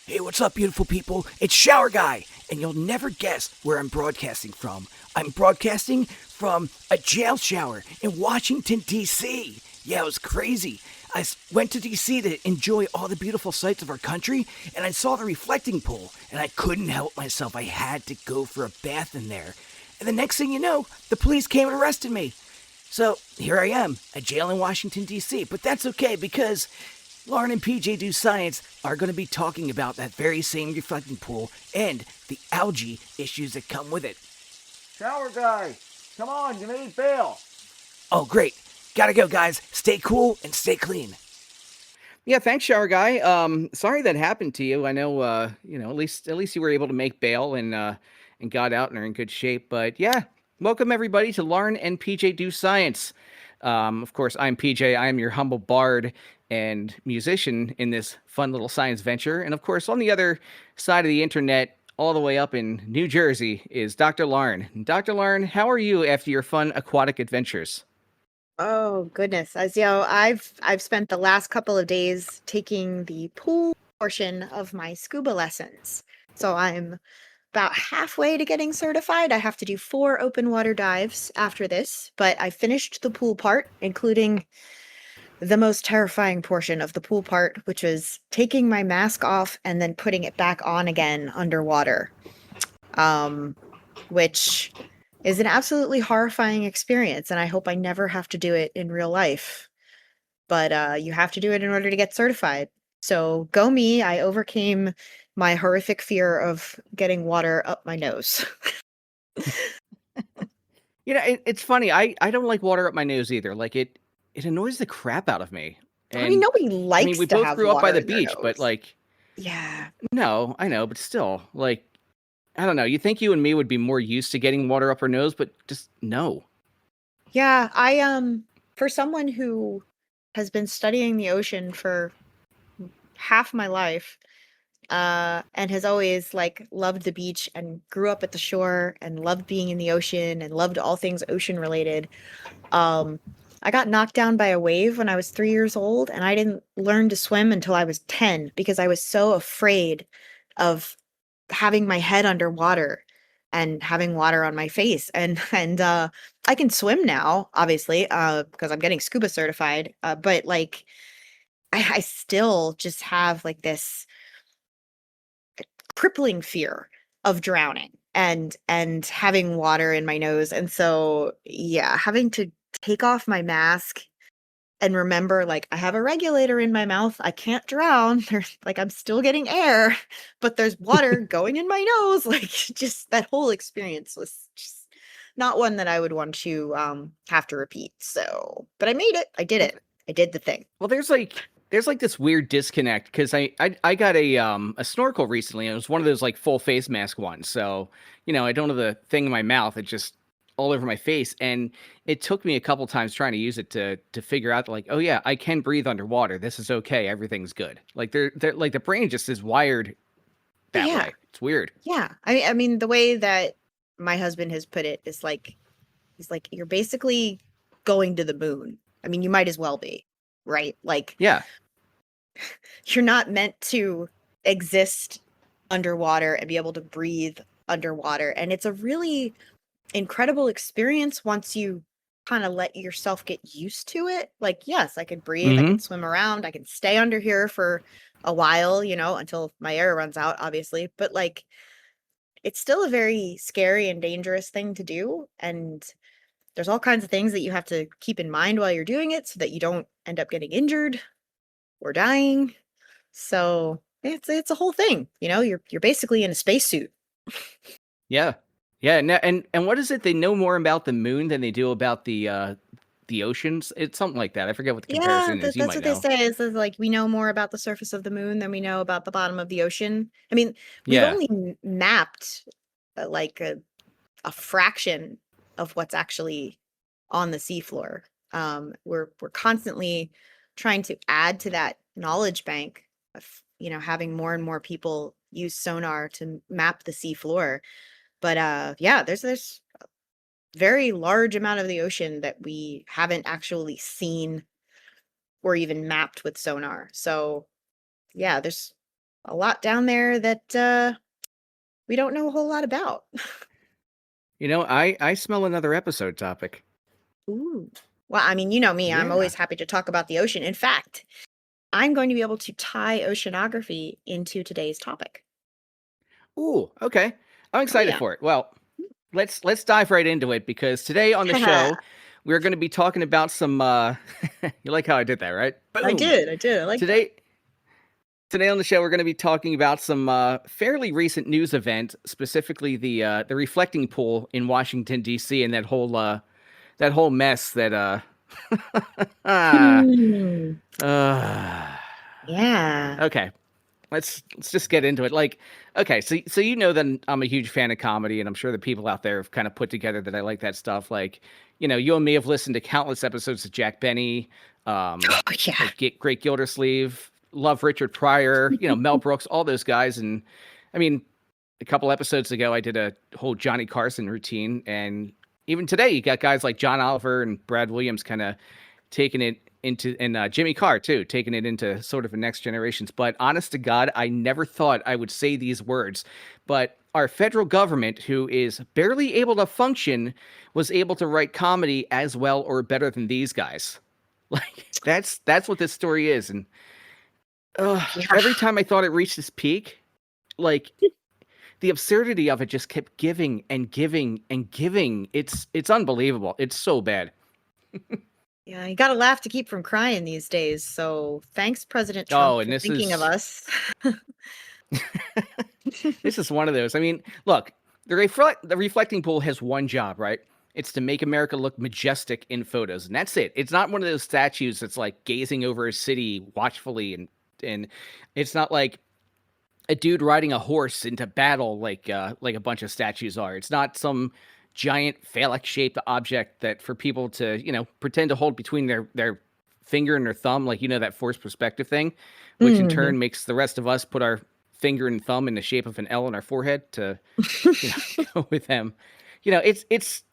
Hey, what's up, beautiful people? It's Shower Guy, and you'll never guess where I'm broadcasting from. I'm broadcasting from a jail shower in Washington, D.C. Yeah, it was crazy. Went to D.C. to enjoy all the beautiful sights of our country, and I saw the reflecting pool, and I couldn't help myself. I had to go for a bath in there. And the next thing you know, the police came and arrested me. So here I am, a jail in Washington, D.C., but that's okay because Lauren and PJ Do Science are going to be talking about that very same reflecting pool and the algae issues that come with it. Shower guy, come on, you need bail. Oh, great. Gotta go, guys. Stay cool and stay clean. Yeah, thanks, Shower Guy. Sorry that happened to you. I know, at least you were able to make bail and got out and are in good shape. But yeah, welcome everybody to Lauren and PJ Do Science. Of course, I'm PJ. I am your humble bard and musician in this fun little science venture. And of course, on the other side of the internet, all the way up in New Jersey, is Dr. Lauren. Dr. Lauren, how are you after your fun aquatic adventures? Oh goodness. As you know, I've spent the last couple of days taking the pool portion of my scuba lessons. So I'm about halfway to getting certified. I have to do 4 open water dives after this, but I finished the pool part, including the most terrifying portion of the pool part, which was taking my mask off and then putting it back on again underwater. Which is an absolutely horrifying experience, and I hope I never have to do it in real life. But you have to do it in order to get certified. So go me, I overcame my horrific fear of getting water up my nose. It's funny. I don't like water up my nose either. Like it annoys the crap out of me. I mean, And nobody I mean, likes we to both have grew up by water the in their beach, but nose. like, Yeah. no, I know, but still, like, I don't know. You think you and me would be more used to getting water up our nose, but just no. Yeah, I for someone who has been studying the ocean for half my life, and has always like loved the beach and grew up at the shore and loved being in the ocean and loved all things ocean related. I got knocked down by a wave when I was 3 years old, and I didn't learn to swim until I was 10 because I was so afraid of having my head underwater and having water on my face. And I can swim now, obviously, because I'm getting scuba certified. But like I still just have like this crippling fear of drowning and having water in my nose. And so yeah, having to take off my mask and remember, like, I have a regulator in my mouth, I can't drown, there's like I'm still getting air, but there's water going in my nose. Like, just that whole experience was just not one that I would want to have to repeat. So but I made it, I did it, I did the thing. Well, there's like this weird disconnect because I got a snorkel recently, and it was one of those like full face mask ones. So I don't have the thing in my mouth; it just all over my face, and it took me a couple times trying to use it to figure out like, oh yeah, I can breathe underwater. This is okay. Everything's good. Like they're like the brain just is wired that Yeah. way. It's weird. Yeah. I mean, the way that my husband has put it is like, he's like, you're basically going to the moon. I mean, you might as well be, right? Like, Yeah. you're not meant to exist underwater and be able to breathe underwater. And it's a really incredible experience once you kind of let yourself get used to it. Like, yes, I could breathe, I Mm-hmm. can swim around, I can stay under here for a while, until my air runs out, obviously. But like, it's still a very scary and dangerous thing to do. And there's all kinds of things that you have to keep in mind while you're doing it so that you don't end up getting injured or dying. So it's a whole thing, you're basically in a spacesuit. Yeah. Yeah. And what is it? They know more about the moon than they do about the oceans. It's something like that. I forget what the Yeah, comparison is. You that's might what they know. say is like we know more about the surface of the moon than we know about the bottom of the ocean. I mean, we've Yeah. only mapped like a fraction of what's actually on the seafloor. We're constantly trying to add to that knowledge bank of having more and more people use sonar to map the seafloor. But yeah, there's a very large amount of the ocean that we haven't actually seen or even mapped with sonar. So yeah, there's a lot down there that we don't know a whole lot about. You know, I smell another episode topic. Ooh. Well, I mean, you know me, I'm Yeah. always happy to talk about the ocean. In fact, I'm going to be able to tie oceanography into today's topic. Ooh, okay. I'm excited yeah. for it. Well, let's dive right into it because today on the show we're going to be talking about some you like how I did that, right? Boom. I did. I like that. Today on the show we're going to be talking about some fairly recent news event, specifically the reflecting pool in Washington D.C. and that whole mess that Yeah. Okay. Let's just get into it. Like, okay, so you know that I'm a huge fan of comedy, and I'm sure the people out there have kind of put together that I like that stuff. Like, you know, you and me have listened to countless episodes of Jack Benny, Oh, yeah. like Great Gildersleeve, love Richard Pryor, you know, Mel Brooks, all those guys. And I mean, a couple episodes ago, I did a whole Johnny Carson routine, and even today, you got guys like John Oliver and Brad Williams kind of taking it into, and Jimmy Carr too, taking it into sort of a next generations. But honest to God, I never thought I would say these words. But our federal government, who is barely able to function, was able to write comedy as well or better than these guys. Like that's what this story is. And every time I thought it reached its peak, like the absurdity of it just kept giving and giving and giving. It's unbelievable. It's so bad. Yeah, you got to laugh to keep from crying these days. So thanks, President Trump, and for thinking of us. This is one of those. I mean, look, the reflecting pool has one job, right? It's to make America look majestic in photos, and that's it. It's not one of those statues that's like gazing over a city watchfully, and it's not like a dude riding a horse into battle like a bunch of statues are. It's not some giant phallic-shaped object that for people to, you know, pretend to hold between their finger and their thumb, like, you know, that forced perspective thing, which in turn makes the rest of us put our finger and thumb in the shape of an L on our forehead to, you know, go with them. You know, it's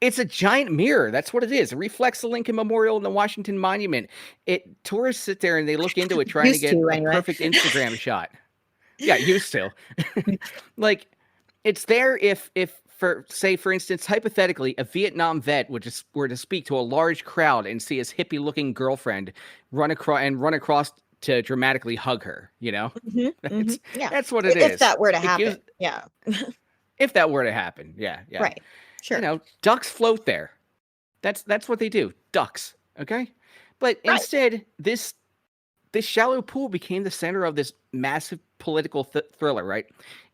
a giant mirror. That's what it is. It reflects the Lincoln Memorial and the Washington Monument. Tourists sit there and they look into it trying to get a perfect Instagram shot. Yeah, used to. Like, it's there if for, say, for instance, hypothetically, a Vietnam vet were to speak to a large crowd and see his hippie-looking girlfriend run across to dramatically hug her, you know? Yeah. That's what it is. If that were to happen. Yeah. If that were to happen. Yeah. Right. Sure. You know, ducks float there. That's what they do. Ducks. Okay? But instead, this shallow pool became the center of this massive political thriller, right?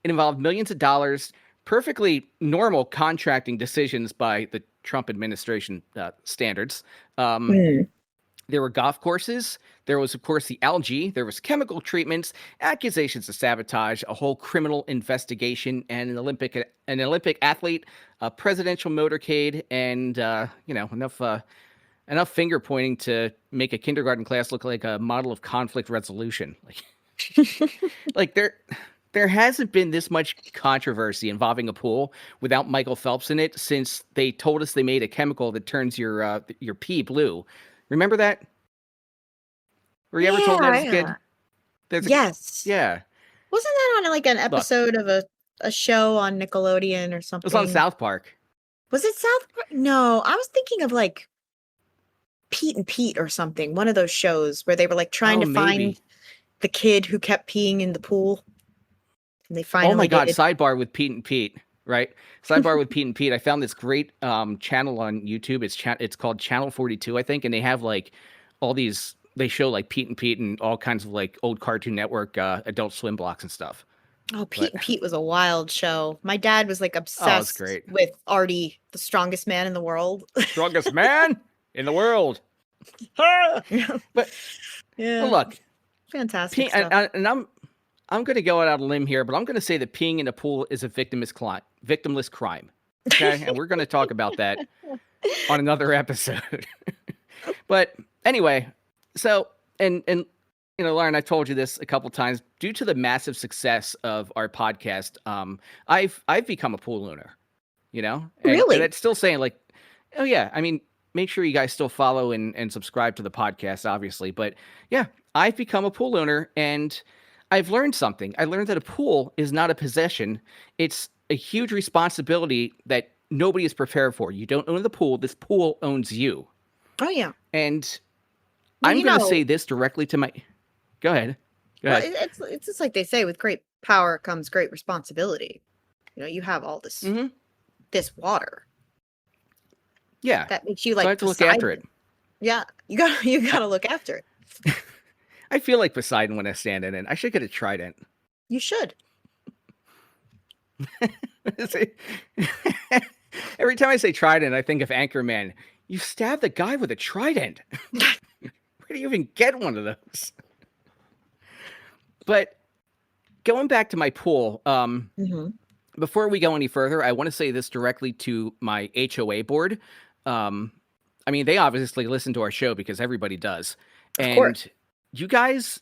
It involved millions of dollars, perfectly normal contracting decisions by the Trump administration standards. There were golf courses. There was, of course, the algae. There was chemical treatments, accusations of sabotage, a whole criminal investigation, and an Olympic athlete, a presidential motorcade, and you know, enough finger pointing to make a kindergarten class look like a model of conflict resolution. Like there hasn't been this much controversy involving a pool without Michael Phelps in it since they told us they made a chemical that turns your pee blue. Remember that? Were you ever told that as a kid? Yes. Yeah. Wasn't that on like an episode of a show on Nickelodeon or something? It was on South Park. Was it South Park? No, I was thinking of like Pete and Pete or something. One of those shows where they were like trying to find the kid who kept peeing in the pool. And they finally. Oh my God! Sidebar with Pete and Pete, right? Sidebar with Pete and Pete. I found this great channel on YouTube. It's called Channel 42, I think, and they have like all these. They show like Pete and Pete and all kinds of like old Cartoon Network Adult Swim blocks and stuff. Oh, Pete and Pete was a wild show. My dad was like obsessed with Artie, the strongest man in the world. Strongest man in the world. But yeah, well, look, fantastic stuff. and I'm going to go out on a limb here, but I'm going to say that peeing in a pool is a victimless crime. Okay, and we're going to talk about that on another episode. But anyway, so and you know, Lauren, I told you this a couple times. Due to the massive success of our podcast, I've become a pool owner. You know, really, and it's still saying like, oh yeah. I mean, make sure you guys still follow and subscribe to the podcast, obviously. But yeah, I've become a pool owner, and I've learned something. I learned that a pool is not a possession. It's a huge responsibility that nobody is prepared for. You don't own the pool. This pool owns you. Oh yeah. And Well, I'm going to say this directly to my. Go ahead. Go well, ahead. it's just like they say, with great power comes great responsibility. You have all this Mm-hmm. this water Yeah. that makes you So I like have to look after it. Yeah, you gotta look after it. I feel like Poseidon when I stand in it. I should get a trident. You should. Every time I say trident, I think of Anchorman. You stab the guy with a trident. Where do you even get one of those? But going back to my pool, before we go any further, I want to say this directly to my HOA board. I mean, they obviously listen to our show because everybody does. Of course. You guys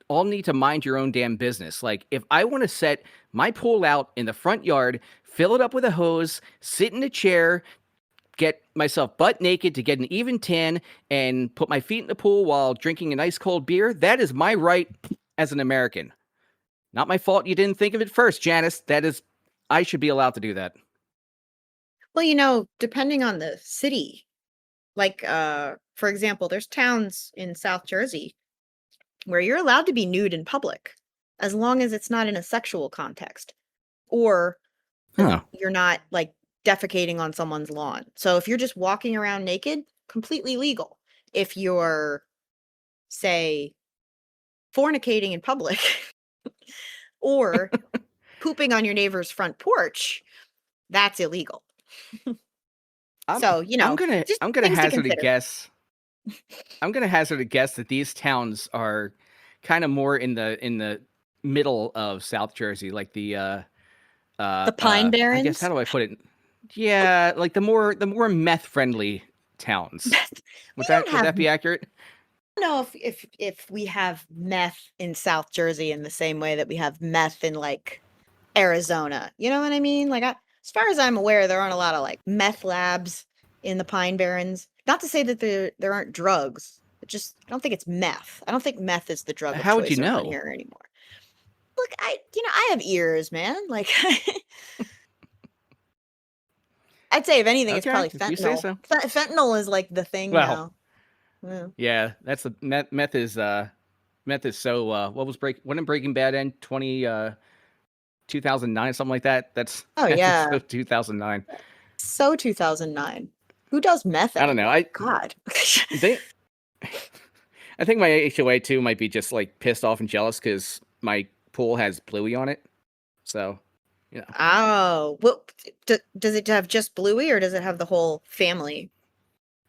all need to mind your own damn business. Like, if I want to set my pool out in the front yard, fill it up with a hose, sit in a chair, get myself butt naked to get an even tan, and put my feet in the pool while drinking an ice cold beer, that is my right as an American. Not my fault you didn't think of it first, Janice. I should be allowed to do that. Well, depending on the city, like for example, there's towns in South Jersey where you're allowed to be nude in public as long as it's not in a sexual context, or you're not like defecating on someone's lawn. So if you're just walking around naked, completely legal. If you're, say, fornicating in public or pooping on your neighbor's front porch, that's illegal. I'm gonna hazard a guess. I'm gonna hazard a guess that these towns are kind of more in the middle of South Jersey, like the Pine Barrens. I guess, how do I put it? Yeah, like the more meth friendly towns. Would that be accurate? I don't know if we have meth in South Jersey in the same way that we have meth in like Arizona. You know what I mean? Like, as far as I'm aware, there aren't a lot of like meth labs in the Pine Barrens. Not to say that there aren't drugs. I don't think it's meth. I don't think meth is the drug of How would choice you know around here anymore. Look, I have ears, man. Like, I'd say if anything, it's probably fentanyl. You say so. Fentanyl is like the thing now. Yeah, that's the meth is so when did Breaking Bad end? 2009, something like that. That's yeah. So 2009. So 2009. Who does meth? I don't know. God. I think my HOA too might be just like pissed off and jealous because my pool has Bluey on it. So, Oh, well, does it have just Bluey or does it have the whole family?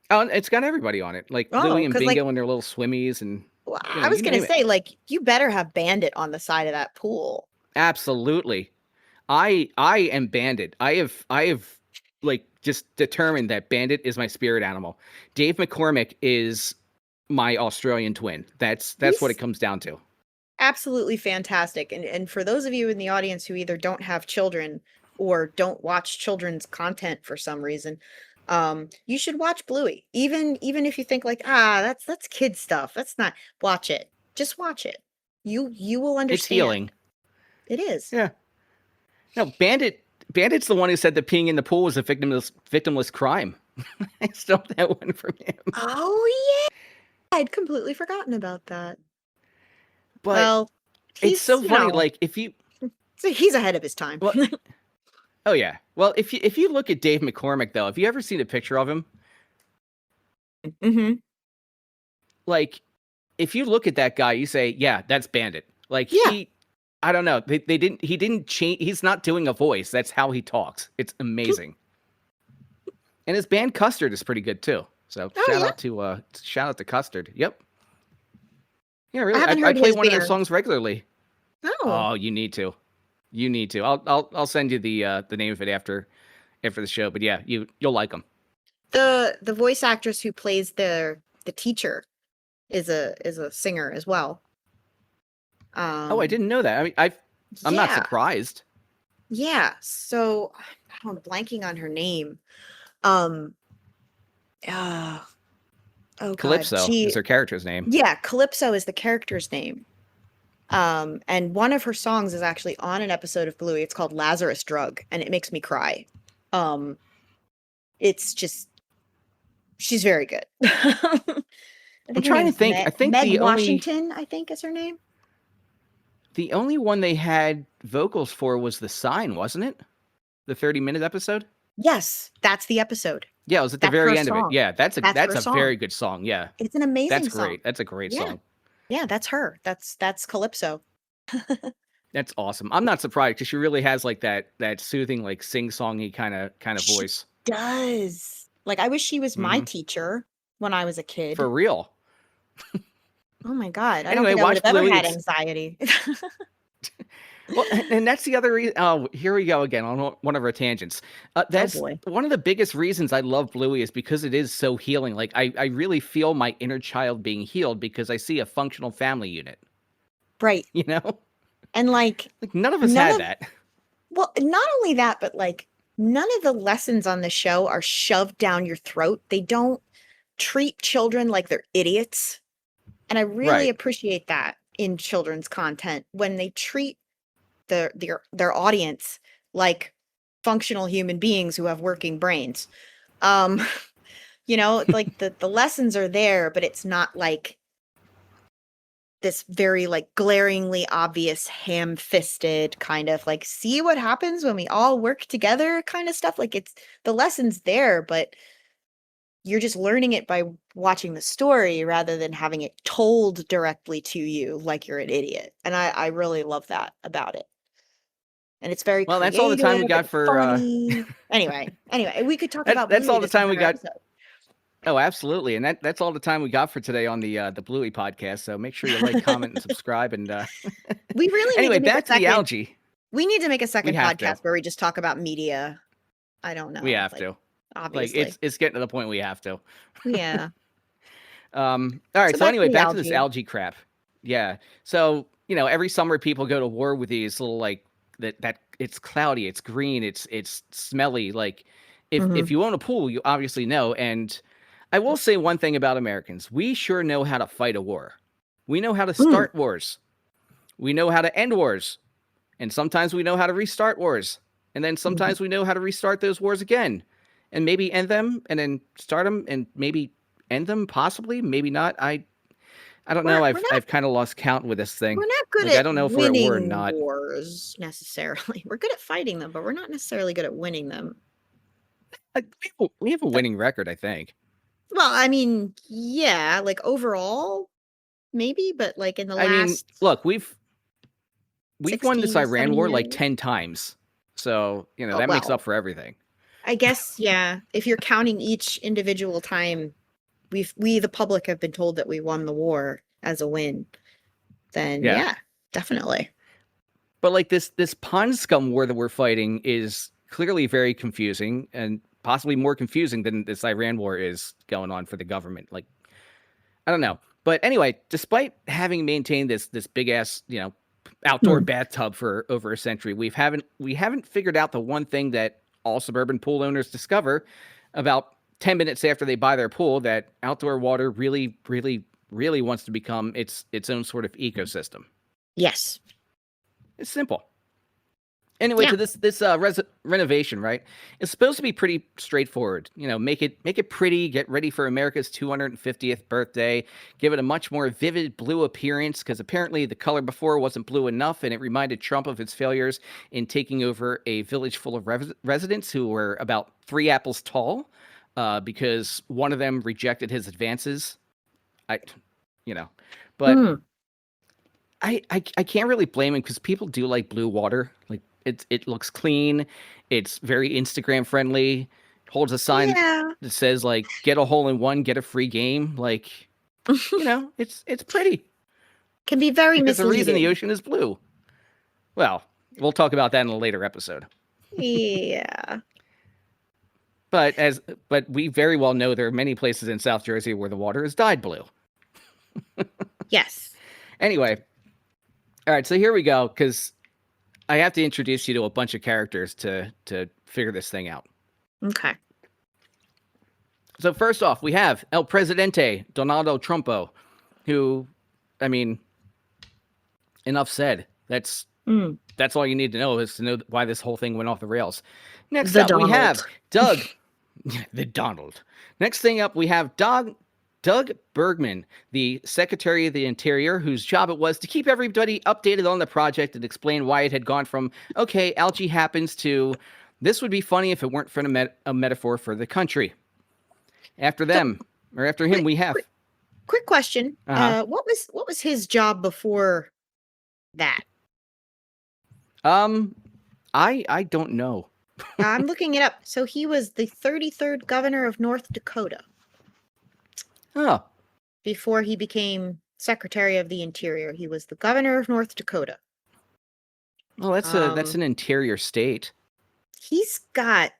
Oh, it's got everybody on it, like Bluey and Bingo and their little swimmies and. Well, I was gonna say, like, you better have Bandit on the side of that pool. Absolutely, I am Bandit. I have like just determined that Bandit is my spirit animal. Dave McCormick is my Australian twin. That's what it comes down to. Absolutely fantastic. And for those of you in the audience who either don't have children or don't watch children's content for some reason, you should watch Bluey. Even if you think like, that's kid stuff. That's not, watch it. Just watch it. You will understand. It's healing. It is. Yeah. No, Bandit's the one who said that peeing in the pool was a victimless crime. I stole that one from him. Oh yeah. I'd completely forgotten about that. But well, it's so funny. Like he's ahead of his time. Well, oh yeah. Well, if you look at Dave McCormick though, have you ever seen a picture of him? Mm-hmm. Like, if you look at that guy, you say, yeah, that's Bandit. Like I don't know. He didn't change. He's not doing a voice. That's how he talks. It's amazing. And his band Custard is pretty good too. So shout out to Custard. Yep. Yeah, really. I play one of their songs regularly. Oh, you need to. I'll send you the name of it after the show. But yeah, you'll like them. The voice actress who plays the teacher is a singer as well. I didn't know that. I mean, I'm not surprised. Yeah. So I'm blanking on her name. Calypso is her character's name. Yeah, Calypso is the character's name. And one of her songs is actually on an episode of Bluey. It's called Lazarus Drug, and it makes me cry. It's just, she's very good. I I'm think her trying name to is think. I think Meg Washington, I think is her name. the only one they had vocals for was The Sign, wasn't it? The 30-minute episode? Yes, that's the episode. Yeah, it was at the That's her very end of it. song. Yeah, that's That's her a song. very good song. Yeah. It's an amazing That's song. great. That's a great Yeah. song. Yeah, that's her. That's Calypso. That's awesome. I'm not surprised because she really has like that soothing, like sing-songy kind of She voice. does. Like, I wish she was my Mhm. teacher when I was a kid. For real. Oh my God. I Anyway, don't think I would watch have ever Bluey. had It's- anxiety. Well, and that's the other reason. Oh, here we go again on one of our tangents. That's boy. one of the biggest reasons I love Bluey is because it is so healing. Like I really feel my inner child being healed because I see a functional family unit. Right. You know, And like none of us none had of- that. Well, not only that, but like none of the lessons on the show are shoved down your throat. They don't treat children like they're idiots. And I really Right. appreciate that in children's content when they treat their audience like functional human beings who have working brains. You know, like the lessons are there, but it's not like this very like glaringly obvious ham-fisted kind of like, see what happens when we all work together kind of stuff. Like, it's the lessons there, but you're just learning it by watching the story rather than having it told directly to you like you're an idiot. And I really love that about it. And it's very Well, that's all the time we creative got and for. funny. Anyway, we could talk about That's Bluey all the this time we entire got. episode. Oh, absolutely, and that's all the time we got for today on the Bluey podcast. So make sure you like, comment, and subscribe. And We really anyway, need to make back a to the second, algae. we need to make a second have to. podcast where we just talk about media. I don't know. We have like, to. Obviously. Like it's getting to the point we have to. Yeah. All right. So So back to anyway, the back to this algae. algae crap. Yeah. So every summer people go to war with these little like that. It's cloudy. It's green. It's smelly. Like if you own a pool, you obviously know. And I will say one thing about Americans: we sure know how to fight a war. We know how to start wars. We know how to end wars, and sometimes we know how to restart wars. And then sometimes we know how to restart those wars again, and maybe end them, and then start them, and maybe end them, possibly, maybe not. I don't know. I've kind of lost count with this thing. We're not good Like, at I don't know if we're at war or winning not. wars necessarily. We're good at fighting them, but we're not necessarily good at winning them. We have a winning record, I think. Well, I mean, yeah, like overall, maybe, but like in the I mean, last look, we've won this 16, Iran 17 war like years? 10 times, so Oh, that makes well. up for everything. I guess, yeah. If you're counting each individual time, we the public have been told that we won the war as a win, then Yeah. yeah, definitely. But like this pond scum war that we're fighting is clearly very confusing, and possibly more confusing than this Iran war is going on for the government. Like, I don't know. But anyway, despite having maintained this big ass, outdoor bathtub for over a century, we haven't figured out the one thing that all suburban pool owners discover about 10 minutes after they buy their pool, that outdoor water really, really, really wants to become its own sort of ecosystem. Yes. It's simple. Anyway, Yeah. to this renovation, right? It's supposed to be pretty straightforward. Make it pretty. Get ready for America's 250th birthday. Give it a much more vivid blue appearance, because apparently the color before wasn't blue enough, and it reminded Trump of his failures in taking over a village full of residents who were about 3 apples tall, because one of them rejected his advances. But I can't really blame him, because people do like blue water. Like, it looks clean. It's very Instagram friendly. Holds a sign Yeah. that says like, get a hole in one, get a free game. Like, it's pretty. Can be very There's a reason the misleading. ocean is blue. Well, we'll talk about that in a later episode. Yeah. But we very well know there are many places in South Jersey where the water is dyed blue. Yes. Anyway, all right, so here we go, because I have to introduce you to a bunch of characters to figure this thing out. Okay. So first off, we have El Presidente, Donaldo Trumpo, who, I mean, enough said. That's all you need to know is to know why this whole thing went off the rails. Next The up, we have Donald. Doug. The Donald. Next thing up, we have Doug Bergman, the Secretary of the Interior, whose job it was to keep everybody updated on the project and explain why it had gone from, okay, algae happens, to this would be funny if it weren't for a metaphor for the country. After him, we have... Quick question. Uh-huh. What was his job before that? I don't know. I'm looking it up. So he was the 33rd governor of North Dakota. Oh. Before he became Secretary of the Interior, he was the governor of North Dakota. Well, that's an interior state. He's got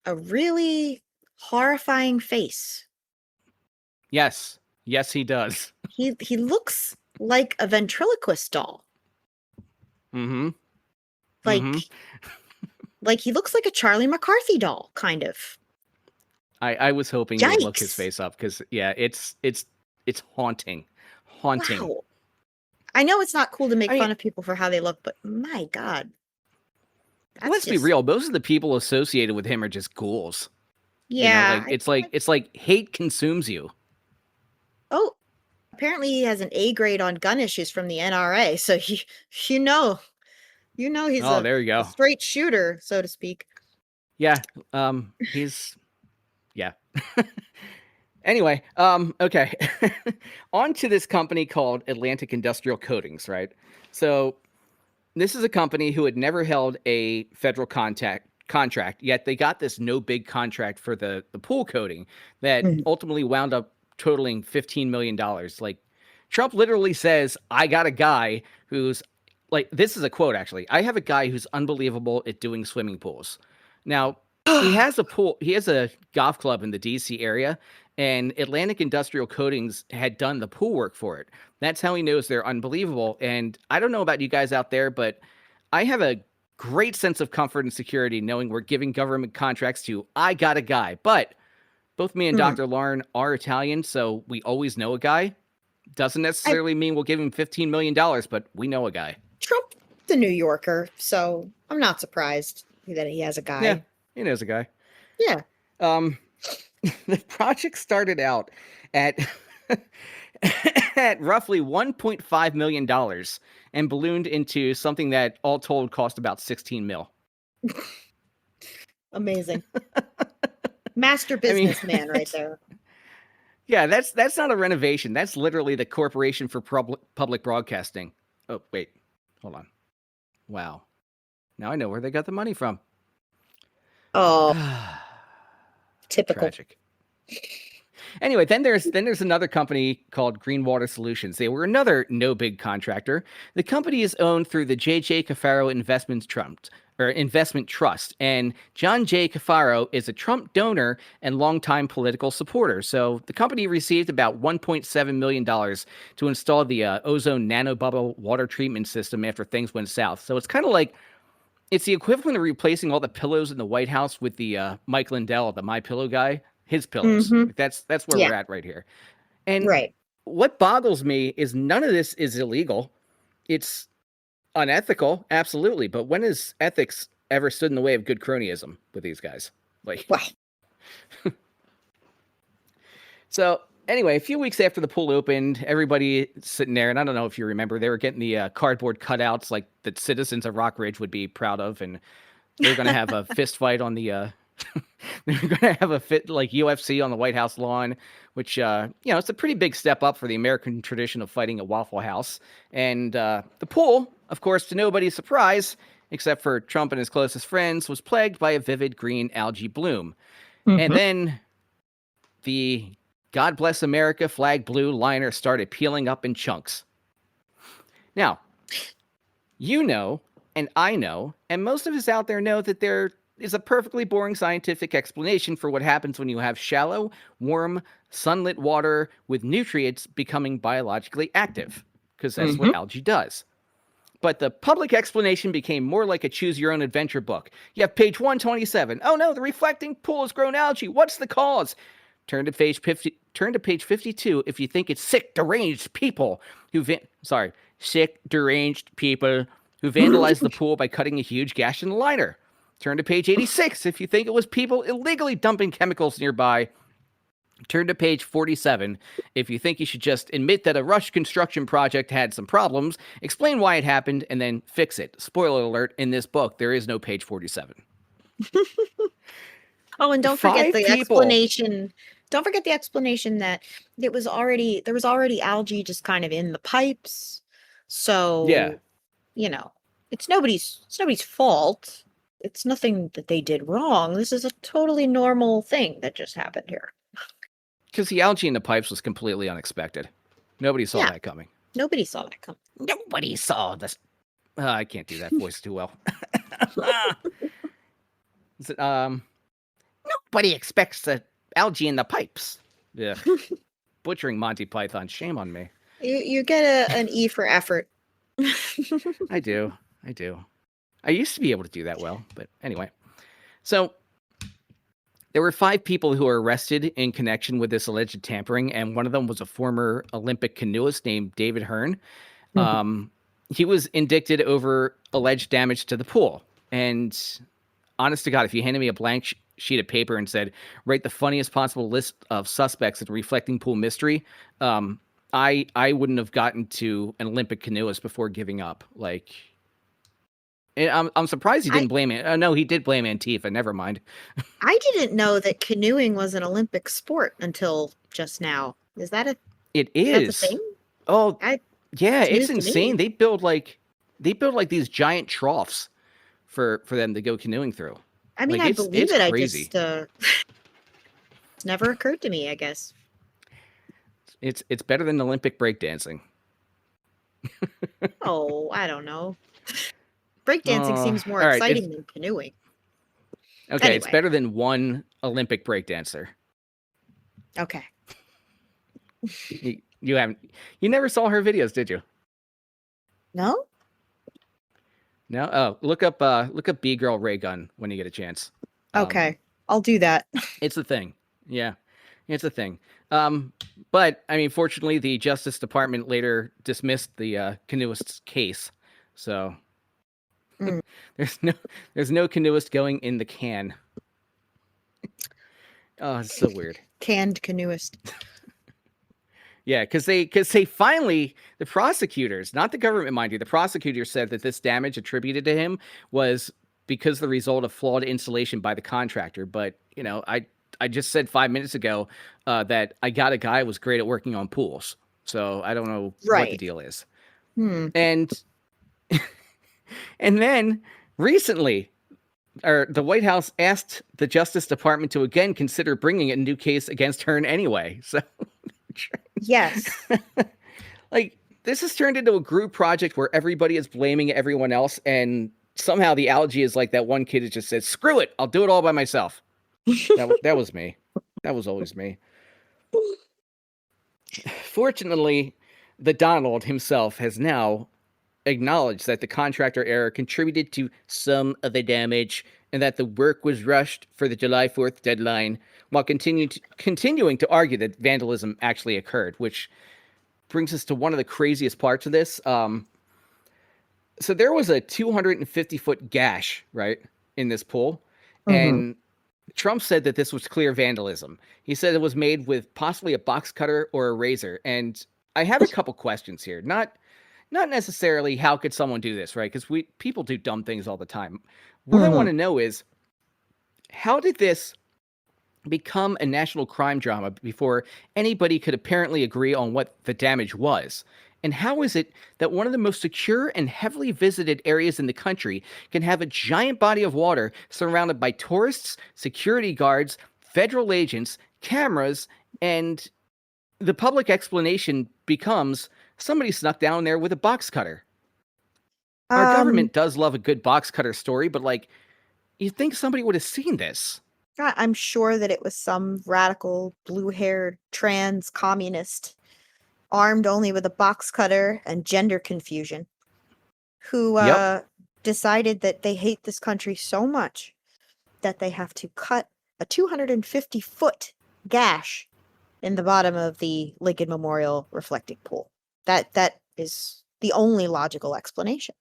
a really horrifying face. Yes, he does. He looks like a ventriloquist doll. Mm-hmm. Like he looks like a Charlie McCarthy doll, kind of. I was hoping you'd look his face up because it's haunting. Wow. I know it's not cool to make fun of people for how they look, but my God. Let's be real. Most of the people associated with him are just ghouls. Yeah. You know, it's like hate consumes you. Oh, apparently he has an A grade on gun issues from the NRA. So you know he's there you go. a straight shooter, so to speak. Yeah. He's yeah. Anyway, okay. On to this company called Atlantic Industrial Coatings, right? So this is a company who had never held a federal contract, yet they got this no big contract for the pool coating that ultimately wound up totaling $15 million. Like, Trump literally says, I got a guy who's like, this is a quote actually, I have a guy who's unbelievable at doing swimming pools. Now, he has a golf club in the DC area, and Atlantic Industrial Coatings had done the pool work for it. That's how he knows they're unbelievable. And I don't know about you guys out there, but I have a great sense of comfort and security knowing we're giving government contracts to I got a guy. But both me and Dr. Lauren are Italian, so we always know a guy. Doesn't necessarily mean we'll give him $15 million, but we know a guy. Trump's a New Yorker, so I'm not surprised that he has a guy. Yeah, he knows a guy. Yeah. The project started out at at roughly $1.5 million and ballooned into something that all told cost about 16 mil. Amazing. Master businessman right there. Yeah, that's not a renovation. That's literally the Corporation for Public Broadcasting. Oh, wait. Hold on. Wow. Now I know where they got the money from. Oh. Typical. Tragic. Anyway, then there's another company called Green Water Solutions. They were another no big contractor. The company is owned through the J.J. Cafaro Investment Trust, and John J. Cafaro is a Trump donor and longtime political supporter. So the company received about $1.7 million to install the ozone nanobubble water treatment system after things went south. So it's kind of like it's the equivalent of replacing all the pillows in the White House with the Mike Lindell, the My Pillow guy. His pillows. That's where we're at right here. And what boggles me is none of this is illegal. It's unethical, absolutely. But when has ethics ever stood in the way of good cronyism with these guys? Like, wow. So anyway, a few weeks after the pool opened, everybody sitting there, and I don't know if you remember, they were getting the cardboard cutouts like that citizens of Rockridge would be proud of, and they were going to have a fist fight on the they're going to have a fit like UFC on the White House lawn, which, it's a pretty big step up for the American tradition of fighting at Waffle House. And the pool, of course, to nobody's surprise, except for Trump and his closest friends, was plagued by a vivid green algae bloom. And then the God Bless America flag blue liner started peeling up in chunks. Now, you know, and I know, and most of us out there know that there is a perfectly boring scientific explanation for what happens when you have shallow, warm, sunlit water with nutrients becoming biologically active, because that's what algae does. But the public explanation became more like a choose-your-own-adventure book. You have page 127. Oh no, the reflecting pool has grown algae. What's the cause? Turn to page 52 if you think it's sick, deranged people who sick, deranged people who vandalized the pool by cutting a huge gash in the liner. Turn to page 86 if you think it was people illegally dumping chemicals nearby. Turn to page 47 if you think you should just admit that a rush construction project had some problems, explain why it happened, and then fix it. Spoiler alert, in this book, there is no page 47. Oh, and don't forget 5 the people. explanation. Don't forget the explanation that there was already algae just kind of in the pipes. So, Yeah. it's nobody's fault. It's nothing that they did wrong. This is a totally normal thing that just happened here. Because the algae in the pipes was completely unexpected. Nobody saw that coming. Nobody saw that coming. Nobody saw this. I can't do that voice too well. Is it, nobody expects the algae in the pipes. Yeah. Butchering Monty Python. Shame on me. You get an E for effort. I do. I used to be able to do that well, but anyway. So there were 5 people who were arrested in connection with this alleged tampering, and one of them was a former Olympic canoeist named David Hearn. He was indicted over alleged damage to the pool. And honest to God, if you handed me a blank sheet of paper and said, write the funniest possible list of suspects in reflecting pool mystery, I wouldn't have gotten to an Olympic canoeist before giving up. Like, I'm surprised he didn't blame it. No, he did blame Antifa. Never mind. I didn't know that canoeing was an Olympic sport until just now. Is that a? It Is is. that a thing? Oh, yeah, it's it's news to insane. me. They build like these giant troughs for them to go canoeing through. I mean, Like, I it's believe it. crazy. It's never occurred to me, I guess. It's better than Olympic breakdancing. Oh, I don't know. Breakdancing seems more all right, exciting than canoeing. Okay, it's Anyway. better than one Olympic breakdancer. Okay. You never saw her videos, did you? No? No? Oh, look up B-Girl Ray Gun when you get a chance. Okay. I'll do that. It's a thing. Yeah. It's a thing. But I mean, fortunately, the Justice Department later dismissed the canoeist's case. So there's no canoeist going in the can. Oh, it's so weird. Canned canoeist. Yeah, because they finally, the prosecutors, not the government, mind you, the prosecutors said that this damage attributed to him was because the result of flawed installation by the contractor. But I just said 5 minutes ago that I got a guy who was great at working on pools. So I don't know what the deal is. And then recently, the White House asked the Justice Department to again consider bringing a new case against Hearn anyway. So Yes. like, this has turned into a group project where everybody is blaming everyone else, and somehow the algae is like that one kid who just said, screw it, I'll do it all by myself. That was me. That was always me. Fortunately, the Donald himself has now acknowledged that the contractor error contributed to some of the damage and that the work was rushed for the July 4th deadline, while continuing to argue that vandalism actually occurred, which brings us to one of the craziest parts of this. So there was a 250-foot gash, right, in this pool, and Trump said that this was clear vandalism. He said it was made with possibly a box cutter or a razor, and I have a couple questions here. Not necessarily how could someone do this, right? Because people do dumb things all the time. What I want to know is, how did this become a national crime drama before anybody could apparently agree on what the damage was? And how is it that one of the most secure and heavily visited areas in the country can have a giant body of water surrounded by tourists, security guards, federal agents, cameras, and the public explanation becomes somebody snuck down there with a box cutter? Our government does love a good box cutter story, but like, you'd think somebody would have seen this. I'm sure that it was some radical blue-haired trans communist armed only with a box cutter and gender confusion who decided that they hate this country so much that they have to cut a 250-foot gash in the bottom of the Lincoln Memorial reflecting pool. That is the only logical explanation.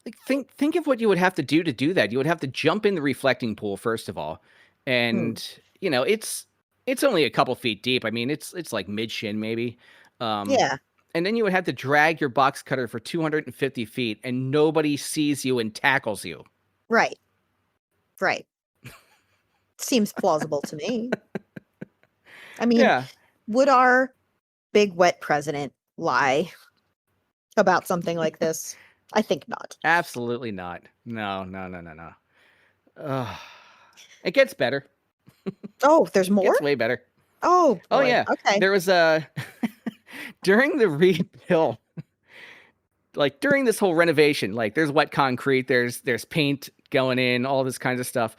Like, think of what you would have to do that. You would have to jump in the reflecting pool first of all, and it's only a couple feet deep. I mean, it's like mid shin maybe. Yeah, And then you would have to drag your box cutter for 250 feet, and nobody sees you and tackles you. right. Seems plausible to me. I mean, Yeah, would our big wet president lie about something like this? I think not. absolutely not. No. Ugh. It gets better. Oh, there's It more? gets way better. Oh Oh boy. yeah, Okay. there was during the rebuild, like during this whole renovation, like there's wet concrete, there's paint going in, all this kinds of stuff.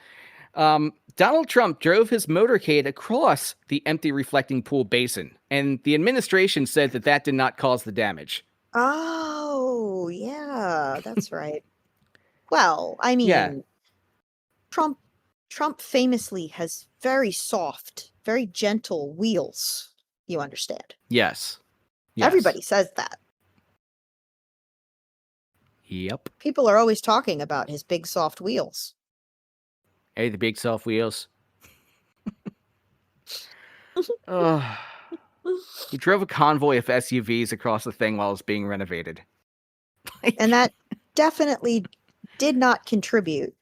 Donald Trump drove his motorcade across the empty reflecting pool basin, and the administration said that did not cause the damage. Oh, yeah, that's right. Well, I Yeah. mean, Trump famously has very soft, very gentle wheels. You understand? Yes. Everybody says that. Yep. People are always talking about his big soft wheels. Hey, the big soft wheels. Oh, he drove a convoy of SUVs across the thing while it was being renovated. And that definitely did not contribute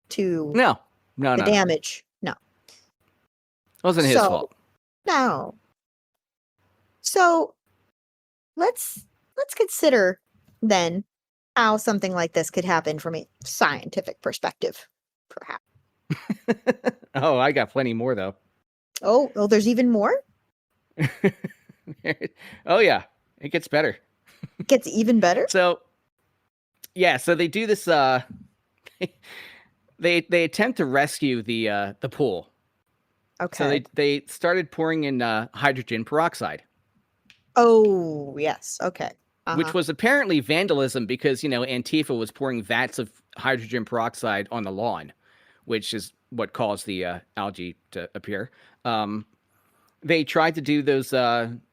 to No. the damage. No. It wasn't his fault. No. So let's consider then how something like this could happen from a scientific perspective, perhaps. Oh, I got plenty more though. Oh, there's even more? Oh yeah, it gets better. It gets even better? So they do this they attempt to rescue the pool. Okay. So they started pouring in hydrogen peroxide. Oh, yes. Okay. Which was apparently vandalism because, Antifa was pouring vats of hydrogen peroxide on the lawn, which is what caused the algae to appear. They tried to do those,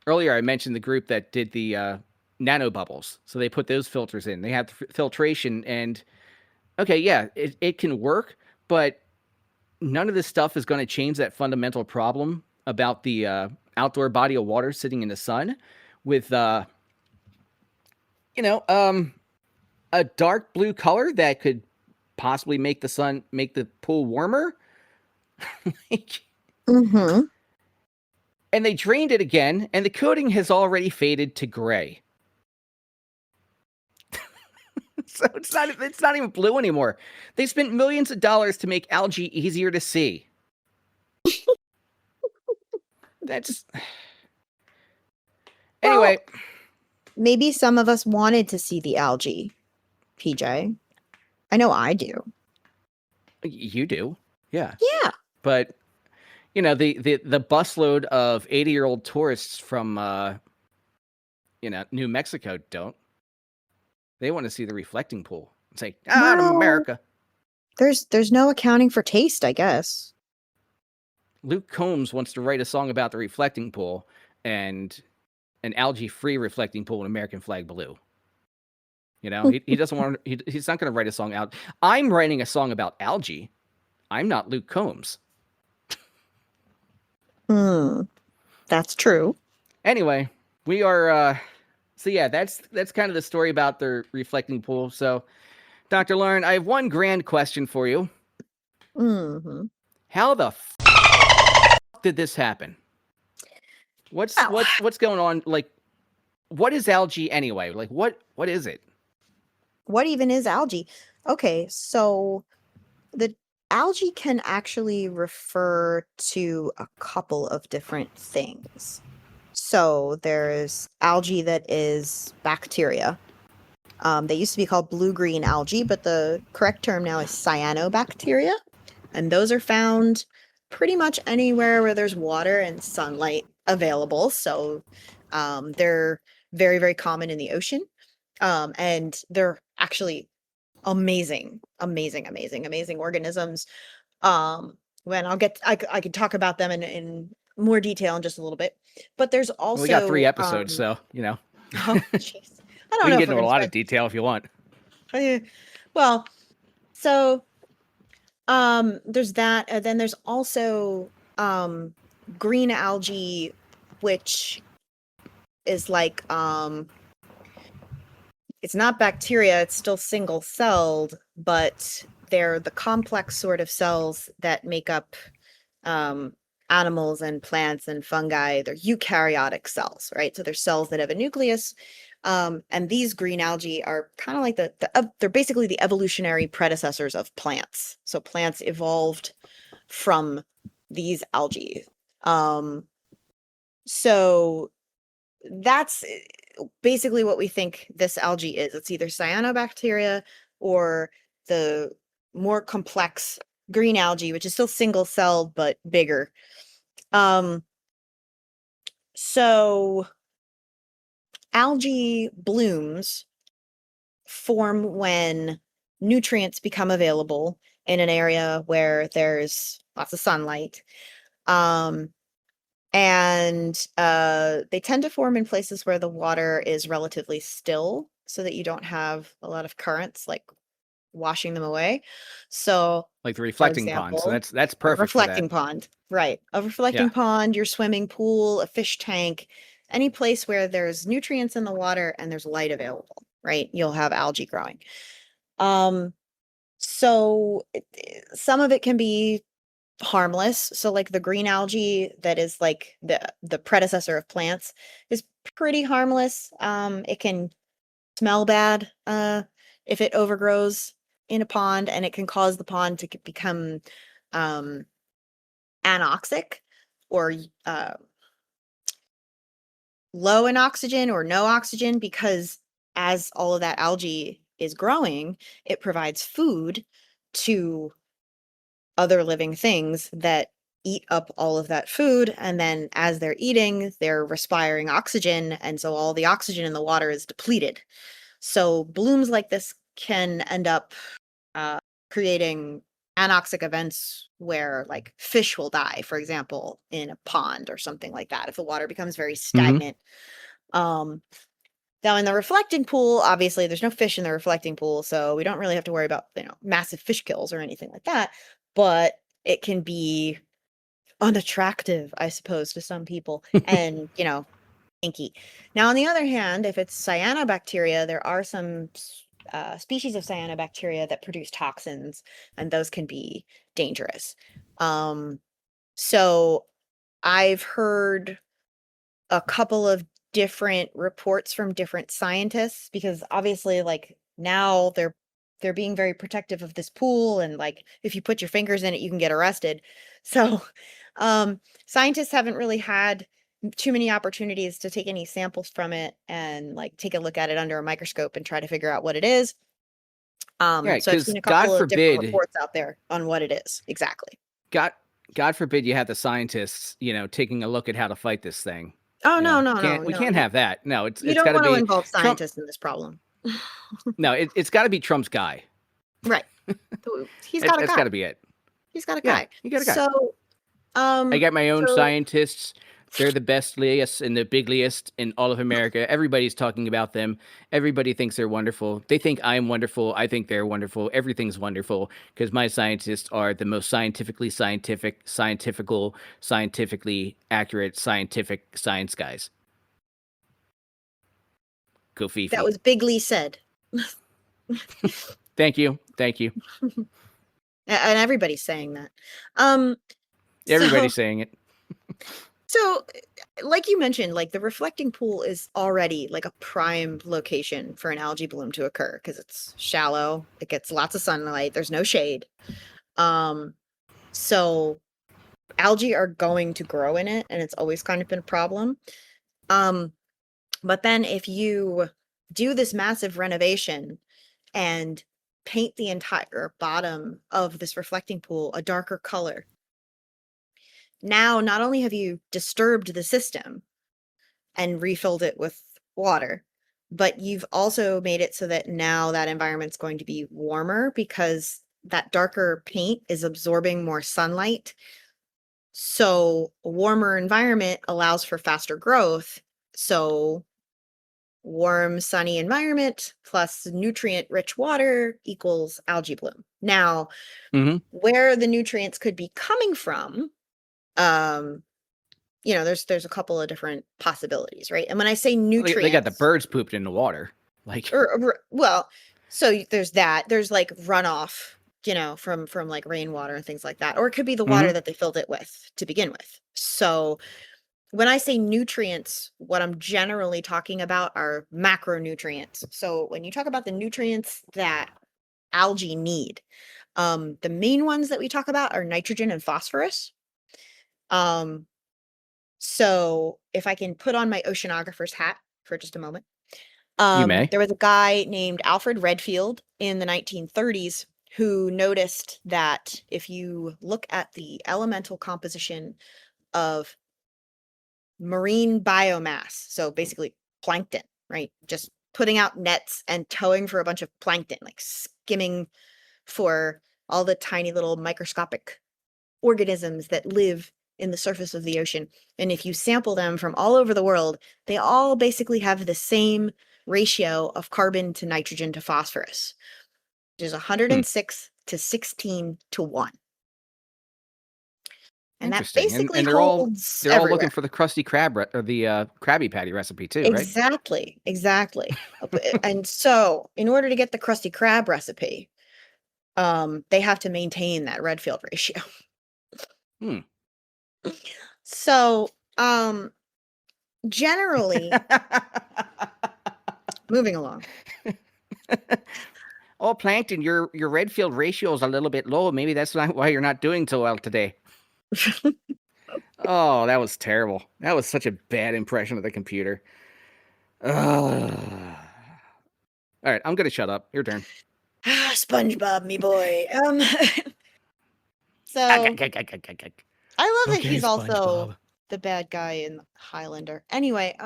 earlier I mentioned the group that did the nanobubbles. So they put those filters in. They had filtration and, okay, yeah, it can work, but none of this stuff is going to change that fundamental problem about the outdoor body of water sitting in the sun with, a dark blue color that could possibly make the pool warmer. And they drained it again, and the coating has already faded to gray. So it's not even blue anymore. They spent millions of dollars to make algae easier to see. That's anyway. Well, maybe some of us wanted to see the algae, PJ. I know I do. You do, yeah. Yeah. But the busload of 80-year-old tourists from New Mexico don't. They want to see the reflecting pool. It's like, America. There's no accounting for taste, I guess. Luke Combs wants to write a song about the reflecting pool and an algae-free reflecting pool in American flag blue. He doesn't want. He's not going to write a song out. I'm writing a song about algae. I'm not Luke Combs. That's true. Anyway, we are. So yeah, that's kind of the story about the reflecting pool. So, Dr. Lauren, I have one grand question for you. How the did this happen? What's going on? Like, what is algae anyway? Like, what is it? What even is algae? Okay, so the algae can actually refer to a couple of different things. So there's algae that is bacteria. They used to be called blue-green algae, but the correct term now is cyanobacteria. And those are found pretty much anywhere where there's water and sunlight available. So they're very, very common in the ocean. And they're actually amazing organisms. When I could talk about them in more detail in just a little bit. But there's also We got 3 episodes, so. Oh, jeez. I We don't can know get if we're into a going lot to of detail if you want. Well, so there's that, and then there's also green algae, which is like it's not bacteria, it's still single-celled, but they're the complex sort of cells that make up animals and plants and fungi. They're eukaryotic cells, right? So they're cells that have a nucleus. And these green algae are kind of like they're basically the evolutionary predecessors of plants. So plants evolved from these algae. So that's basically what we think this algae is. It's either cyanobacteria or the more complex green algae, which is still single-celled but bigger. So algae blooms form when nutrients become available in an area where there's lots of sunlight. And they tend to form in places where the water is relatively still so that you don't have a lot of currents like washing them away. So, Like the for reflecting pond. So example, that's a perfect for that. reflecting pond, right? A reflecting Yeah. pond, your swimming pool, a fish tank, any place where there's nutrients in the water and there's light available, right? You'll have algae growing. So some of it can be harmless. So like the green algae that is like the predecessor of plants is pretty harmless. It can smell bad if it overgrows in a pond, and it can cause the pond to become anoxic or low in oxygen or no oxygen, because as all of that algae is growing, it provides food to other living things that eat up all of that food. And then as they're eating, they're respiring oxygen. And so all the oxygen in the water is depleted. So blooms like this can end up creating anoxic events where like fish will die, for example, in a pond or something like that, if the water becomes very stagnant. Now in the reflecting pool, obviously there's no fish in the reflecting pool, so we don't really have to worry about, massive fish kills or anything like that, but it can be unattractive, I suppose, to some people and, inky. Now, on the other hand, if it's cyanobacteria, there are some species of cyanobacteria that produce toxins, and those can be dangerous. So I've heard a couple of different reports from different scientists, because obviously like now they're being very protective of this pool, and like if you put your fingers in it you can get arrested. So scientists haven't really had too many opportunities to take any samples from it and like take a look at it under a microscope and try to figure out what it is. Yeah, So I've because seen a God couple of different forbid, reports out there on what it is exactly. God forbid you have the scientists, taking a look at how to fight this thing. Oh, no, We can't have that. No, you it's don't got to want to be involve Trump. scientists in this problem. No, it's got to be Trump's guy. Right. He's got a That's guy. got to be it. He's got a Yeah, guy. you got a guy. So, I got my own so scientists. They're the bestliest and the bigliest in all of America. Everybody's talking about them. Everybody thinks they're wonderful. They think I'm wonderful. I think they're wonderful. Everything's wonderful because my scientists are the most scientifically accurate, scientific science guys. Go Fifi. that was bigly said. Thank you. Thank you. And everybody's saying that. Everybody's saying it. So like you mentioned, like the reflecting pool is already like a prime location for an algae bloom to occur because it's shallow, it gets lots of sunlight, there's no shade. So algae are going to grow in it, and it's always kind of been a problem. But then if you do this massive renovation and paint the entire bottom of this reflecting pool a darker color, now not only have you disturbed the system and refilled it with water, but you've also made it so that now that environment's going to be warmer because that darker paint is absorbing more sunlight. So a warmer environment allows for faster growth. So warm, sunny environment plus nutrient-rich water equals algae bloom. Now, where the nutrients could be coming from, there's a couple of different possibilities, right? And when I say nutrients, they got the birds pooped in the water, like, so there's that. There's like runoff, from like rainwater and things like that, or it could be the water that they filled it with to begin with. So when I say nutrients, what I'm generally talking about are macronutrients. So when you talk about the nutrients that algae need, the main ones that we talk about are nitrogen and phosphorus. So if I can put on my oceanographer's hat for just a moment. You may. There was a guy named Alfred Redfield in the 1930s who noticed that if you look at the elemental composition of marine biomass, so basically plankton, right? Just putting out nets and towing for a bunch of plankton, like skimming for all the tiny little microscopic organisms that live in the surface of the ocean. And if you sample them from all over the world, they all basically have the same ratio of carbon to nitrogen to phosphorus, which is 106 to 16 to 1. And that basically and holds they're all looking everywhere. for the Krusty Krab or the Krabby Patty recipe too, right? Exactly. And so in order to get the Krusty Krab recipe, they have to maintain that Redfield ratio. So, generally, moving along. Oh, Plankton, your Redfield ratio is a little bit low. Maybe that's not why you're not doing so well today. Oh, that was terrible. That was such a bad impression of the computer. All right, I'm gonna shut up. Your turn. SpongeBob, me boy. So I love that he's also the bad guy in Highlander. Anyway,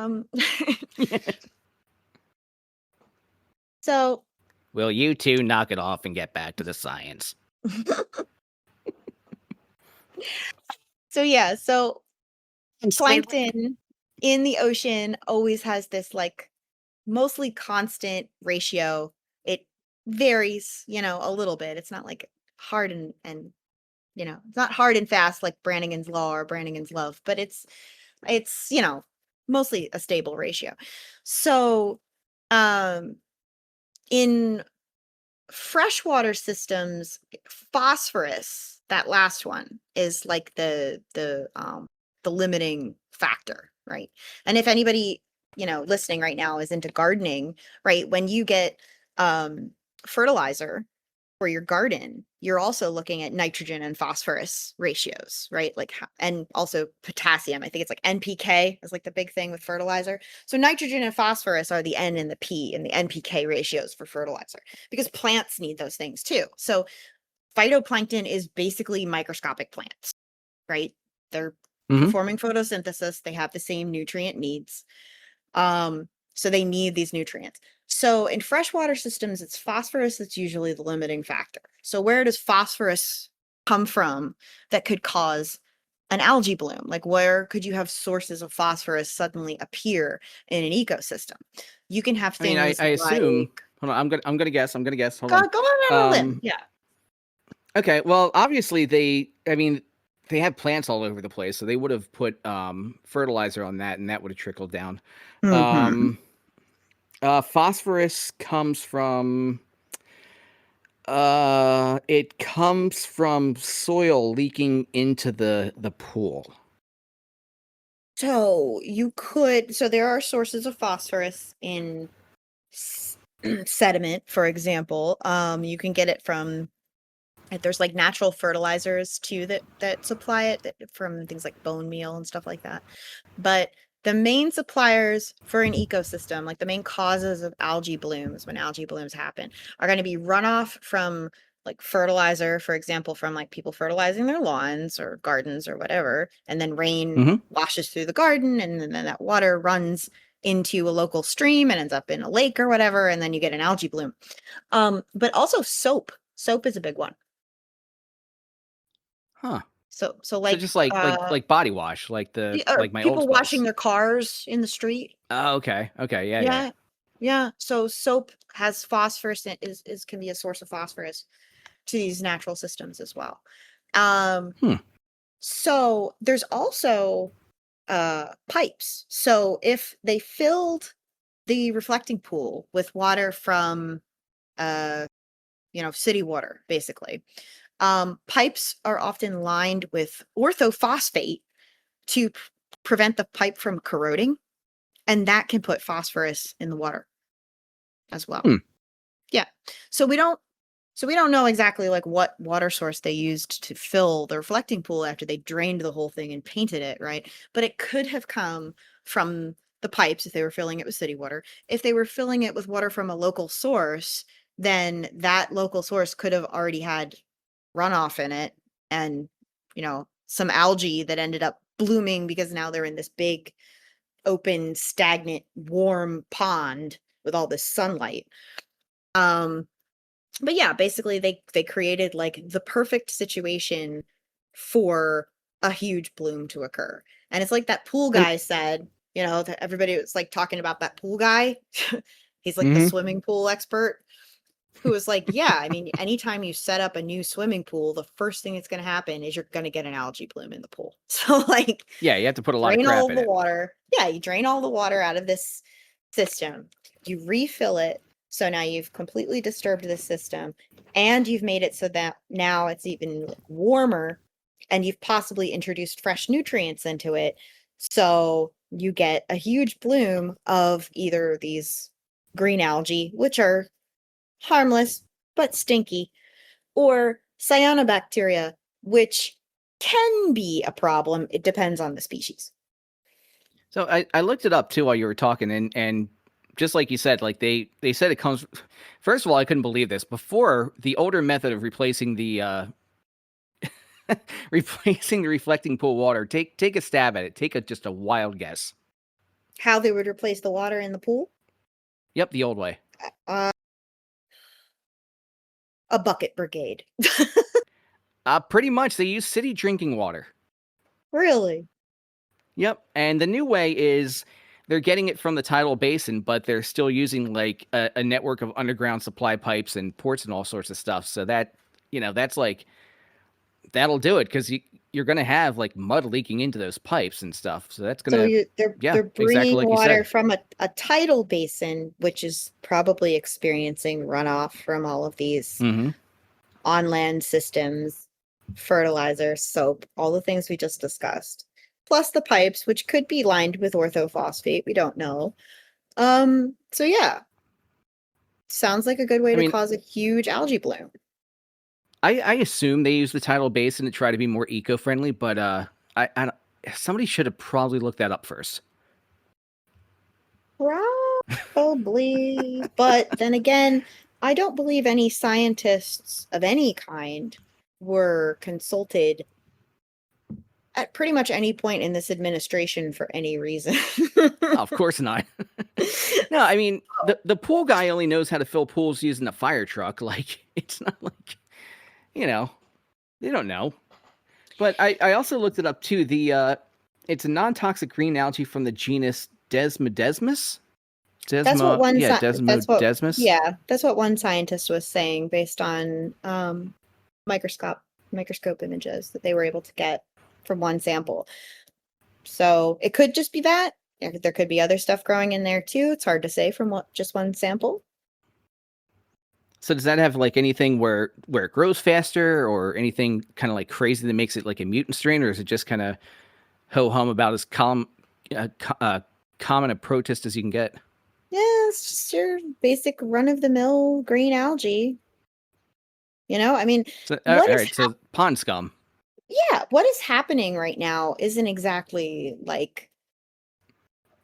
so will you two knock it off and get back to the science? So plankton in the ocean always has this like mostly constant ratio. It varies, a little bit. It's not like hard and it's not hard and fast like Brannigan's law or Brannigan's love, but it's mostly a stable ratio. So in freshwater systems, phosphorus, that last one, is like the limiting factor, right? And if anybody listening right now is into gardening, right, when you get fertilizer for your garden, you're also looking at nitrogen and phosphorus ratios, right? Like, and also potassium. I think it's like NPK is like the big thing with fertilizer. So nitrogen and phosphorus are the N and the P and the NPK ratios for fertilizer, because plants need those things too. So phytoplankton is basically microscopic plants, right? They're performing photosynthesis. They have the same nutrient needs. So they need these nutrients. So in freshwater systems, it's phosphorus that's usually the limiting factor. So where does phosphorus come from that could cause an algae bloom? Like, where could you have sources of phosphorus suddenly appear in an ecosystem? You can have things. I assume. Hold on, I'm gonna guess. Hold on. on. Go on a limb. Yeah. Okay. Well, obviously they have plants all over the place, so they would have put fertilizer on that, and that would have trickled down. Phosphorus comes from soil leaking into the pool. So there are sources of phosphorus in sediment, for example. You can get it from, there's like natural fertilizers too that supply it from things like bone meal and stuff like that. But the main suppliers for an ecosystem, like the main causes of algae blooms, when algae blooms happen, are going to be runoff from like fertilizer, for example, from like people fertilizing their lawns or gardens or whatever. And then rain washes through the garden, and then that water runs into a local stream and ends up in a lake or whatever. And then you get an algae bloom. But also soap. Soap is a big one. Huh. So like, just like body wash, like my people Old washing Spice. their cars in the street. Oh, okay. Yeah. Yeah. So soap has phosphorus and is can be a source of phosphorus to these natural systems as well. Um, Hmm. so there's also pipes. So if they filled the reflecting pool with water from uh, city water, basically, pipes are often lined with orthophosphate to prevent the pipe from corroding, and that can put phosphorus in the water as well. Hmm. Yeah. So we don't know exactly like what water source they used to fill the reflecting pool after they drained the whole thing and painted it, right? But it could have come from the pipes if they were filling it with city water. If they were filling it with water from a local source, then that local source could have already had runoff in it and, some algae that ended up blooming because now they're in this big, open, stagnant, warm pond with all this sunlight. Um, but yeah, basically they created like the perfect situation for a huge bloom to occur. And it's like that pool And guy said, that everybody was like talking about that pool guy. He's like the mhm. swimming pool expert who was like, yeah, I mean, anytime you set up a new swimming pool, the first thing that's going to happen is you're going to get an algae bloom in the pool. So like Yeah, you have to put a lot of drain all crap of in the it. water. Yeah, you drain all the water out of this system. You refill it. So now you've completely disturbed the system and you've made it so that now it's even warmer and you've possibly introduced fresh nutrients into it. So you get a huge bloom of either these green algae, which are harmless but stinky, or cyanobacteria, which can be a problem. It depends on the species. So I looked it up too while you were talking, and just like you said, like they said it comes. First of all, I couldn't believe this. Before, the older method of replacing the replacing the reflecting pool water. Take a stab at it. Take just a wild guess. How they would replace the water in the pool? Yep, the old way. Uh, a bucket brigade. Pretty much they use city drinking water. Really? Yep, and the new way is they're getting it from the tidal basin, but they're still using like a network of underground supply pipes and ports and all sorts of stuff. So that that's like that'll do it because you're going to have like mud leaking into those pipes and stuff. So that's going So to yeah, they're exactly bringing like you water said. from a tidal basin, which is probably experiencing runoff from all of these Mm-hmm. on land systems, fertilizer, soap, all the things we just discussed, plus the pipes, which could be lined with orthophosphate. We don't know. So yeah, sounds like a good way I to mean, cause a huge algae bloom. I assume they use the tidal basin to try to be more eco-friendly, but I don't, somebody should have probably looked that up first. Probably, but then again, I don't believe any scientists of any kind were consulted at pretty much any point in this administration for any reason. Oh, of course not. No, I mean the pool guy only knows how to fill pools using a fire truck. Like it's not like you know they don't know. But I also looked it up too. It's a non-toxic green algae from the genus Desmodesmus. That's what that's what Desmodesmus. yeah, that's what one scientist was saying based on microscope images that they were able to get from one sample. So it could just be that. There could be other stuff growing in there too. It's hard to say from just one sample. So does that have like anything where it grows faster or anything kind of like crazy that makes it like a mutant strain, or is it just kind of ho hum about as common a protist as you can get? Yeah, it's just your basic run of the mill green algae. I mean, So all what is right, so pond scum. yeah, what is happening right now isn't exactly like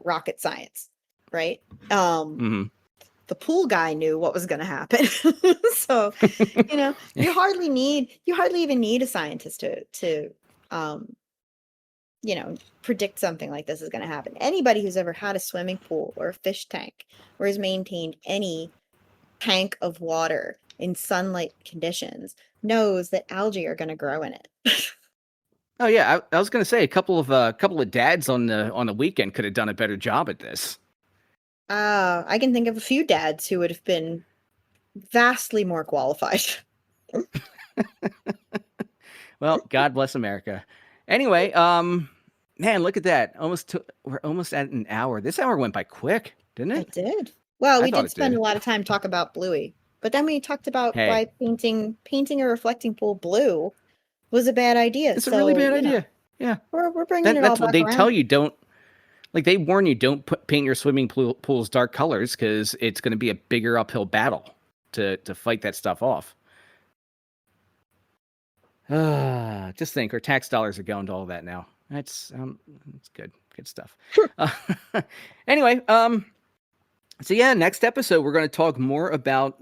rocket science, right? Hmm. The pool guy knew what was going to happen. So, you hardly even need a scientist to um, predict something like this is going to happen. Anybody who's ever had a swimming pool or a fish tank or has maintained any tank of water in sunlight conditions knows that algae are going to grow in it. Oh yeah, I was gonna say a couple of dads on the weekend could have done a better job at this. I can think of a few dads who would have been vastly more qualified. Well, God bless America. Anyway, man, look at that. We're almost at an hour. This hour went by quick, didn't I it? did. Well, I we thought did it spend did. a lot of time talking about Bluey, but then we talked about Hey, why painting a reflecting pool blue was a bad idea. it's a really So, bad idea. Yeah. we're bringing it all That's what back they tell around. you. Don't, like, they warn you, don't paint your swimming pools dark colors because it's going to be a bigger uphill battle to fight that stuff off. Just think, our tax dollars are going to all that now. That's good stuff. Uh, anyway, so yeah, next episode we're going to talk more about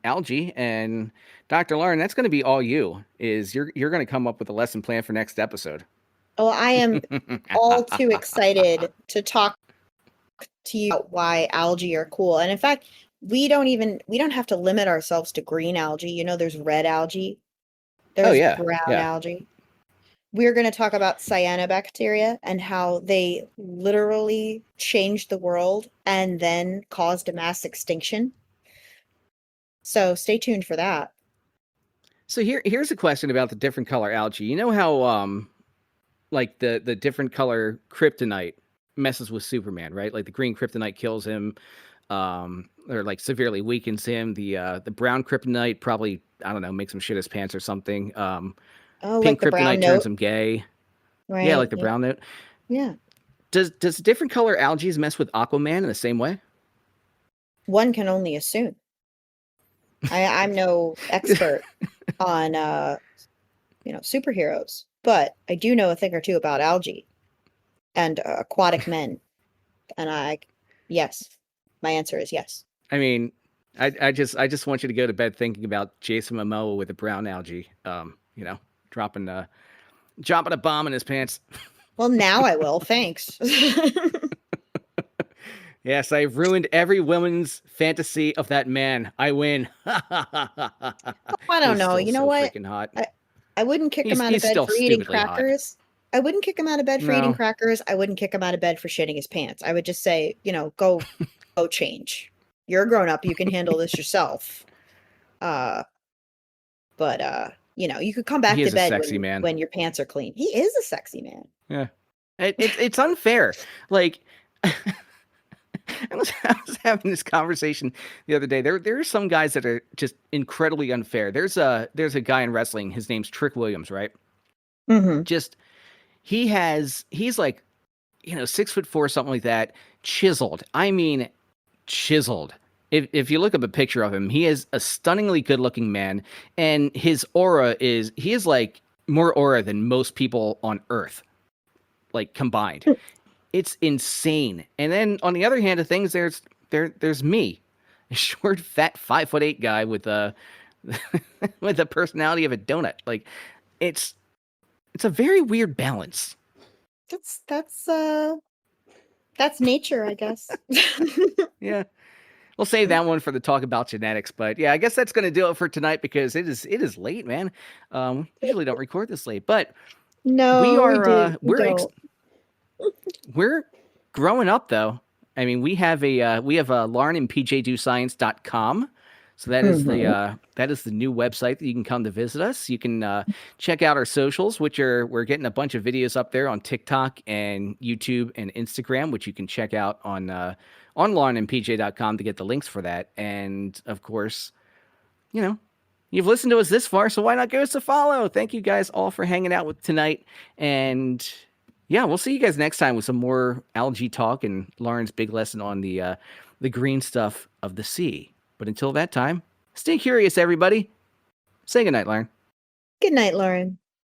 algae, and Dr. Lauren, that's going to be all you. You're going to come up with a lesson plan for next episode. Oh, I am all too excited to talk to you about why algae are cool. And in fact, we don't have to limit ourselves to green algae. You know, there's red algae, there's brown algae. We're going to talk about cyanobacteria and how they literally changed the world and then caused a mass extinction. So stay tuned for that. So here's a question about the different color algae. You know how like the different color kryptonite messes with Superman, right? Like the green kryptonite kills him, or like severely weakens him. The brown kryptonite probably, I don't know, makes him shit his pants or something. Oh, Pink like the brown kryptonite note, turns him gay. right? Yeah, like the brown note. Yeah. Does different color algae mess with Aquaman in the same way? One can only assume. I'm no expert on superheroes, but I do know a thing or two about algae and aquatic men. And yes, my answer is yes. I mean, I just want you to go to bed thinking about Jason Momoa with the brown algae, dropping a bomb in his pants. Well, now I will. Thanks. Yes, I've ruined every woman's fantasy of that man. I win. I don't know. You know so what? freaking hot. I wouldn't kick him out of He's bed still for eating stupidly hot. crackers. I wouldn't kick him out of bed for eating No. crackers. I wouldn't kick him out of bed for shitting his pants. I would just say, go change. You're a grown up. You can handle this yourself. But you could come back He to is a bed sexy man. when your pants are clean. He is a sexy man. Yeah. It's unfair. Like, I was having this conversation the other day. There are some guys that are just incredibly unfair. There's a guy in wrestling. His name's Trick Williams, right? Mm-hmm. Just he's like, 6'4", something like that, chiseled. I mean, chiseled. If you look up a picture of him, he is a stunningly good looking man, and his aura he is like more aura than most people on Earth, like combined. It's insane. And then on the other hand of things, there's me, a short, fat, 5'8" guy with a with the personality of a donut. Like, it's a very weird balance. That's nature, I guess. Yeah. We'll save that one for the talk about genetics, but yeah, I guess that's going to do it for tonight because it is late, man. Usually don't record this late, but No, we're growing up though. I mean, we have a Lauren and pjdoscience.com. So that is the new website that you can come to visit us. You can check out our socials, we're getting a bunch of videos up there on TikTok and YouTube and Instagram, which you can check out on laurenandpj.com to get the links for that. And of course, you've listened to us this far, so why not give us a follow? Thank you guys all for hanging out with tonight. And yeah, we'll see you guys next time with some more algae talk and Lauren's big lesson on the green stuff of the sea. But until that time, stay curious, everybody. Say goodnight, Lauren. Good night, Lauren.